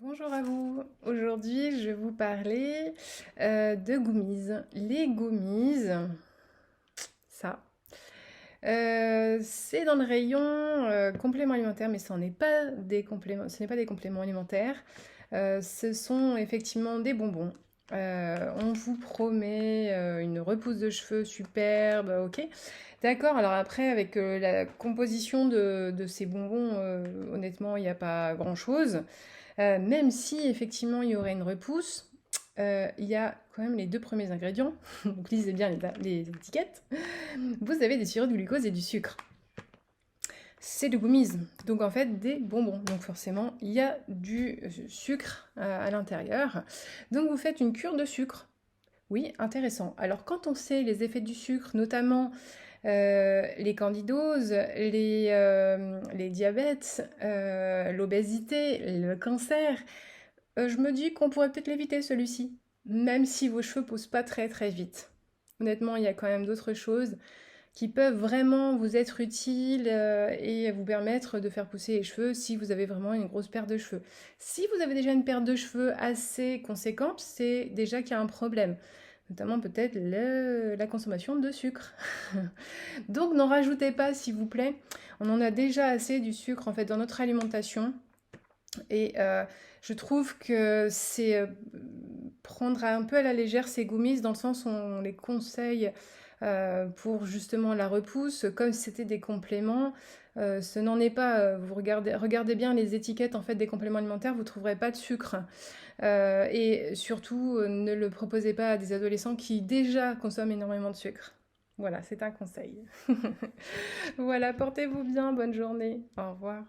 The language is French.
Bonjour à vous. Aujourd'hui, je vais vous parler de gummies. Les gummies, ça, c'est dans le rayon compléments alimentaires, mais ce n'est pas des compléments alimentaires. Ce sont effectivement des bonbons. On vous promet une repousse de cheveux superbe, ok. D'accord, alors après, avec la composition de ces bonbons, honnêtement, il n'y a pas grand-chose. Même si effectivement il y aurait une repousse, il y a quand même les deux premiers ingrédients, donc lisez bien les étiquettes. Vous avez des sirop de glucose et du sucre. C'est de gummies, donc en fait des bonbons. Donc forcément, il y a du sucre à l'intérieur. Donc vous faites une cure de sucre. Oui, intéressant. Alors quand on sait les effets du sucre, notamment les candidoses, les diabètes, l'obésité, le cancer, je me dis qu'on pourrait peut-être l'éviter celui-ci, même si vos cheveux poussent pas très très vite. Honnêtement, il y a quand même d'autres choses qui peuvent vraiment vous être utiles et vous permettre de faire pousser les cheveux si vous avez vraiment une grosse perte de cheveux. Si vous avez déjà une perte de cheveux assez conséquente, c'est déjà qu'il y a un problème. Notamment peut-être la consommation de sucre. Donc n'en rajoutez pas s'il vous plaît. On en a déjà assez du sucre en fait dans notre alimentation. Et je trouve que c'est prendre un peu à la légère ces gummies dans le sens où on les conseille pour justement la repousse, comme si c'était des compléments. Ce n'en est pas. Vous regardez bien les étiquettes en fait des compléments alimentaires, vous ne trouverez pas de sucre. Et surtout, ne le proposez pas à des adolescents qui déjà consomment énormément de sucre. Voilà, c'est un conseil. Voilà, portez-vous bien, bonne journée. Au revoir.